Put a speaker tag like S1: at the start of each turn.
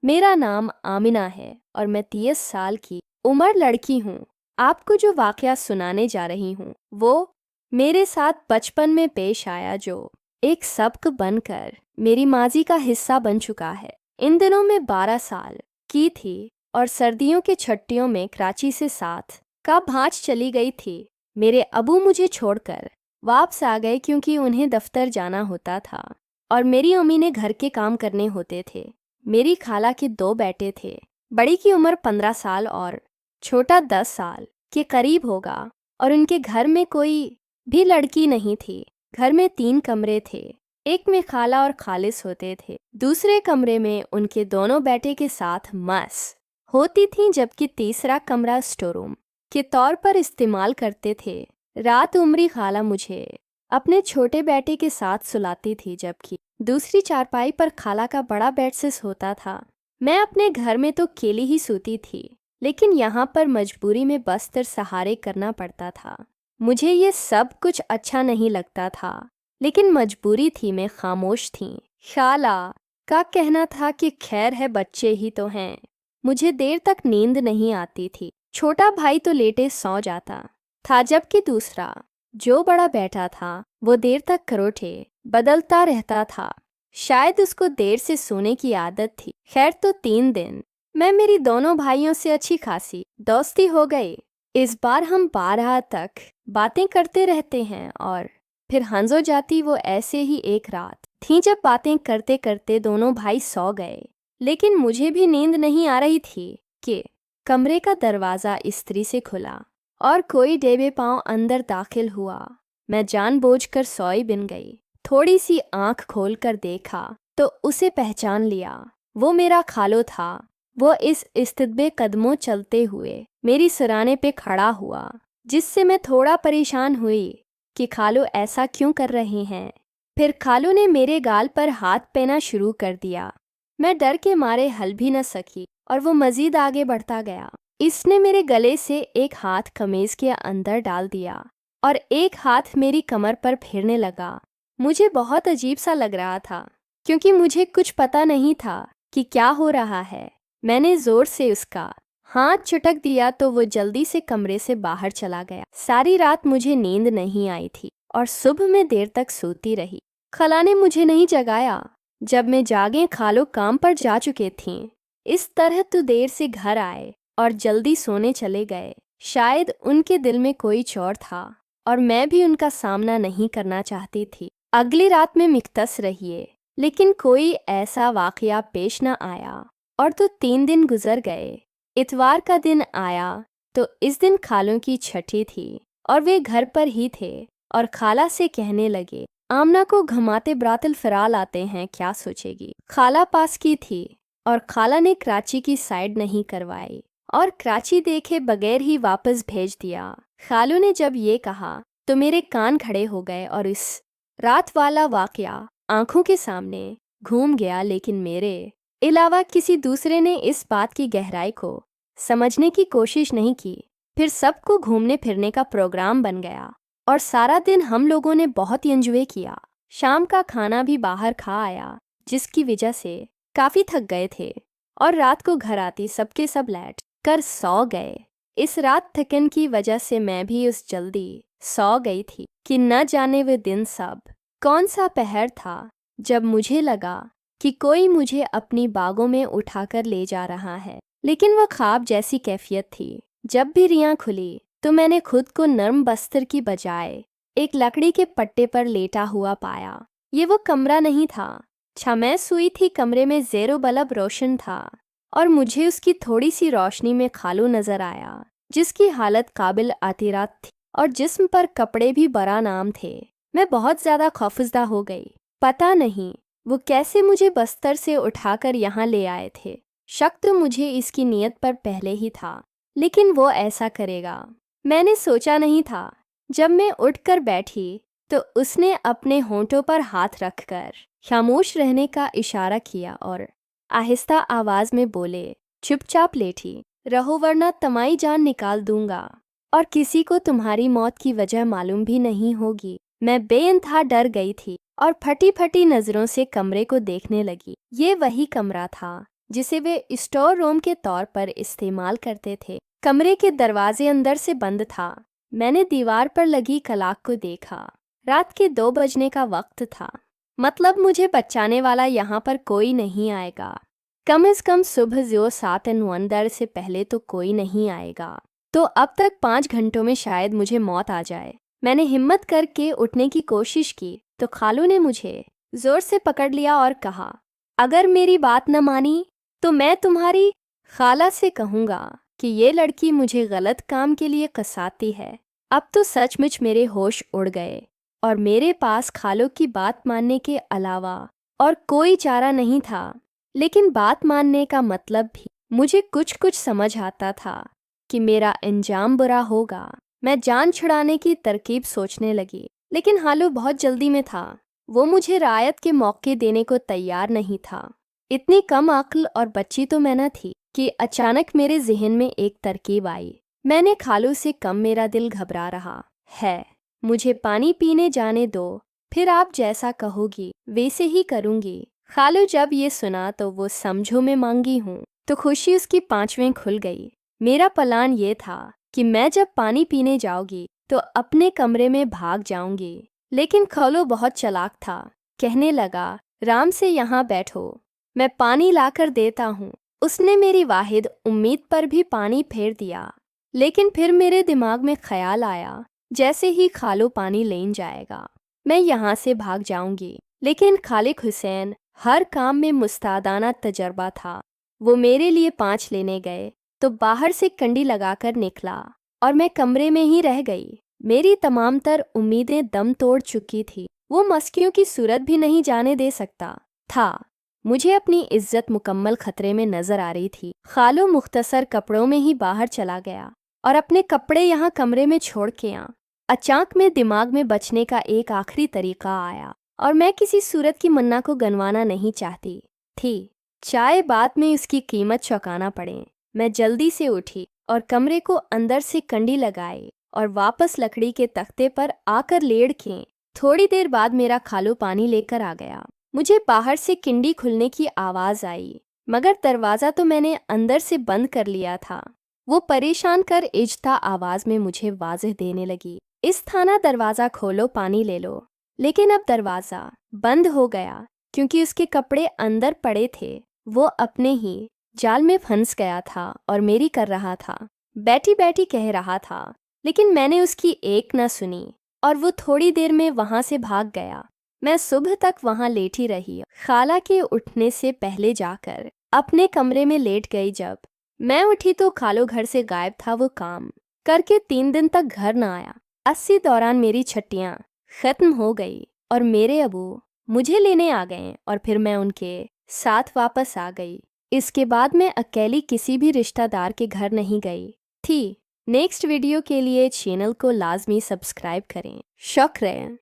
S1: मेरा नाम आमिना है और मैं 30 साल की उम्र लड़की हूँ। आपको जो वाकया सुनाने जा रही हूँ वो मेरे साथ बचपन में पेश आया, जो एक सबक बनकर मेरी माजी का हिस्सा बन चुका है। इन दिनों मैं 12 साल की थी और सर्दियों के छुट्टियों में कराची से साथ का भांज चली गई थी। मेरे अबू मुझे छोड़कर वापस आ गए क्योंकि उन्हें दफ्तर जाना होता था और मेरी अम्मी ने घर के काम करने होते थे। मेरी खाला के 2 बेटे थे। बड़ी की उम्र 15 साल और छोटा 10 साल के करीब होगा और उनके घर में कोई भी लड़की नहीं थी। घर में 3 कमरे थे। एक में खाला और खालिस होते थे, दूसरे कमरे में उनके दोनों बेटे के साथ मस होती थी, जबकि तीसरा कमरा स्टोर रूम के तौर पर इस्तेमाल करते थे। रात उम्री खाला मुझे अपने छोटे बेटे के साथ सुलाती थी, जबकि दूसरी चारपाई पर खाला का बड़ा बेडसिस होता था। मैं अपने घर में तो अकेली ही सोती थी, लेकिन यहाँ पर मजबूरी में बस्तर सहारे करना पड़ता था। मुझे ये सब कुछ अच्छा नहीं लगता था, लेकिन मजबूरी थी। मैं खामोश थी। खाला का कहना था कि खैर है, बच्चे ही तो हैं। मुझे देर तक नींद नहीं आती थी। छोटा भाई तो लेटे सो जाता था, जबकि दूसरा जो बड़ा बेटा था वो देर तक करोटे बदलता रहता था। शायद उसको देर से सोने की आदत थी। खैर, तो 3 दिन मैं मेरी दोनों भाइयों से अच्छी खासी दोस्ती हो गई। इस बार हम 12 तक बातें करते रहते हैं और फिर हंस हो जाती। वो ऐसे ही एक रात थी जब बातें करते करते दोनों भाई सो गए, लेकिन मुझे भी नींद नहीं आ रही थी कि कमरे का दरवाज़ा इस्त्री से खुला और कोई डेबे पांव अंदर दाखिल हुआ। मैं जानबूझकर सोई बिन गई। थोड़ी सी आंख खोलकर देखा तो उसे पहचान लिया। वो मेरा खालो था। वो इस इस्तदबे कदमों चलते हुए मेरी सिराने पे खड़ा हुआ, जिससे मैं थोड़ा परेशान हुई कि खालो ऐसा क्यों कर रहे हैं। फिर खालो ने मेरे गाल पर हाथ पेना शुरू कर दिया। मैं डर के मारे हल भी न सकी और वो मजीद आगे बढ़ता गया। इसने मेरे गले से एक हाथ कमीज के अंदर डाल दिया और एक हाथ मेरी कमर पर फेरने लगा। मुझे बहुत अजीब सा लग रहा था, क्योंकि मुझे कुछ पता नहीं था कि क्या हो रहा है। मैंने जोर से उसका हाथ चुटक दिया तो वो जल्दी से कमरे से बाहर चला गया। सारी रात मुझे नींद नहीं आई थी और सुबह में देर तक सोती रही। खाला ने मुझे नहीं जगाया। जब मैं जागे, खालो काम पर जा चुके थीं। इस तरह तो देर से घर आए और जल्दी सोने चले गए। शायद उनके दिल में कोई चोर था और मैं भी उनका सामना नहीं करना चाहती थी। अगली रात में मुख्तस रहिए, लेकिन कोई ऐसा वाकया पेश न आया और तो 3 दिन गुजर गए। इतवार का दिन आया तो इस दिन खालों की छठी थी और वे घर पर ही थे और खाला से कहने लगे, आमना को घुमाते ब्रातल फिराल आते हैं, क्या सोचेगी। खाला पास की थी और खाला ने कराची की साइड नहीं करवाई और कराची देखे बगैर ही वापस भेज दिया। खालू ने जब ये कहा तो मेरे कान खड़े हो गए और इस रात वाला वाकया आंखों के सामने घूम गया, लेकिन मेरे अलावा किसी दूसरे ने इस बात की गहराई को समझने की कोशिश नहीं की। फिर सबको घूमने फिरने का प्रोग्राम बन गया और सारा दिन हम लोगों ने बहुत एंजॉय किया। शाम का खाना भी बाहर खा आया, जिसकी वजह से काफ़ी थक गए थे और रात को घर आती सबके सब लेट कर सो गए। इस रात थकन की वजह से मैं भी उस जल्दी सो गई थी कि न जाने वे दिन सब कौन सा पहर था जब मुझे लगा कि कोई मुझे अपनी बागों में उठाकर ले जा रहा है। लेकिन वह ख्वाब जैसी कैफियत थी। जब भी रियां खुली तो मैंने खुद को नर्म बस्तर की बजाय एक लकड़ी के पट्टे पर लेटा हुआ पाया। ये वो कमरा नहीं था। छमय सुई थी। कमरे में ज़ेरो बल्ब रोशन था और मुझे उसकी थोड़ी सी रोशनी में खालू नजर आया, जिसकी हालत काबिल आतिरात थी और जिस्म पर कपड़े भी बरा नाम थे। मैं बहुत ज़्यादा खौफजदा हो गई। पता नहीं वो कैसे मुझे बस्तर से उठाकर यहाँ ले आए थे। शक तो मुझे इसकी नीयत पर पहले ही था, लेकिन वो ऐसा करेगा मैंने सोचा नहीं था। जब मैं उठकर बैठी तो उसने अपने होंठों पर हाथ रखकर खामोश रहने का इशारा किया और आहिस्ता आवाज में बोले, चुपचाप लेटी रहो वरना तुम्हारी जान निकाल दूंगा और किसी को तुम्हारी मौत की वजह मालूम भी नहीं होगी। मैं बेइंतहा डर गई थी और फटी फटी नजरों से कमरे को देखने लगी। ये वही कमरा था जिसे वे स्टोर रूम के तौर पर इस्तेमाल करते थे। कमरे के दरवाजे अंदर से बंद था। मैंने दीवार पर लगी क्लॉक को देखा। रात के 2 बजने का वक्त था। मतलब मुझे बचाने वाला यहाँ पर कोई नहीं आएगा। कम से कम सुबह 07:01 से पहले तो कोई नहीं आएगा। तो अब तक 5 घंटों में शायद मुझे मौत आ जाए। मैंने हिम्मत करके उठने की कोशिश की तो खालू ने मुझे जोर से पकड़ लिया और कहा, अगर मेरी बात न मानी तो मैं तुम्हारी खाला से कहूँगा कि ये लड़की मुझे गलत काम के लिए कसाती है। अब तो सचमुच मेरे होश उड़ गए और मेरे पास खालों की बात मानने के अलावा और कोई चारा नहीं था। लेकिन बात मानने का मतलब भी मुझे कुछ कुछ समझ आता था कि मेरा अंजाम बुरा होगा। मैं जान छुड़ाने की तरकीब सोचने लगी, लेकिन हालू बहुत जल्दी में था। वो मुझे रायत के मौके देने को तैयार नहीं था। इतनी कम अक्ल और बच्ची तो मैं न थी कि अचानक मेरे जहन में एक तरकीब आई। मैंने खालू से कम मेरा दिल घबरा रहा है, मुझे पानी पीने जाने दो, फिर आप जैसा कहोगी वैसे ही करूँगी। खालू जब ये सुना तो वो समझो में मांगी हूँ तो खुशी उसकी 5वें खुल गई। मेरा प्लान ये था कि मैं जब पानी पीने जाऊंगी तो अपने कमरे में भाग जाऊंगी। लेकिन खालू बहुत चालाक था। कहने लगा, राम से यहाँ बैठो, मैं पानी लाकर देता हूँ। उसने मेरी वाहिद उम्मीद पर भी पानी फेर दिया। लेकिन फिर मेरे दिमाग में ख्याल आया, जैसे ही खालू पानी लेन जाएगा मैं यहाँ से भाग जाऊंगी। लेकिन खालिक हुसैन हर काम में मुस्तादाना तजर्बा था। वो मेरे लिए 5 लेने गए तो बाहर से कंडी लगाकर निकला और मैं कमरे में ही रह गई। मेरी तमाम तर उम्मीदें दम तोड़ चुकी थी। वो मस्कियों की सूरत भी नहीं जाने दे सकता था। मुझे अपनी इज्जत मुकम्मल खतरे में नजर आ रही थी। खालू मुख्तसर कपड़ों में ही बाहर चला गया और अपने कपड़े यहाँ कमरे में छोड़ के आ। अचानक में दिमाग में बचने का एक आखिरी तरीका आया और मैं किसी सूरत की मन्ना को गनवाना नहीं चाहती थी। चाहे बाद में उसकी कीमत चुकाना पड़े। मैं जल्दी से उठी और कमरे को अंदर से कंडी लगाई और वापस लकड़ी के तख्ते पर आकर लेट के थोड़ी देर बाद मेरा खालू पानी लेकर आ गया। मुझे बाहर से किंडी खुलने की आवाज़ आई, मगर दरवाज़ा तो मैंने अंदर से बंद कर लिया था। वो परेशान कर इजता आवाज़ में मुझे वाज़ेह देने लगी, इस थाना दरवाज़ा खोलो, पानी ले लो। लेकिन अब दरवाज़ा बंद हो गया क्योंकि उसके कपड़े अंदर पड़े थे। वो अपने ही जाल में फंस गया था और मेरी कर रहा था। बैठी बैठी कह रहा था, लेकिन मैंने उसकी एक न सुनी और वो थोड़ी देर में वहाँ से भाग गया। मैं सुबह तक वहाँ लेटी रही, खाला के उठने से पहले जाकर अपने कमरे में लेट गई। जब मैं उठी तो खालू घर से गायब था। वो काम करके 3 दिन तक घर न आया। 80 दौरान मेरी छुट्टियाँ खत्म हो गई और मेरे अबू मुझे लेने आ गए और फिर मैं उनके साथ वापस आ गई। इसके बाद मैं अकेली किसी भी रिश्तेदार के घर नहीं गई थी। नेक्स्ट वीडियो के लिए चैनल को लाजमी सब्सक्राइब करें। शुक्रिया।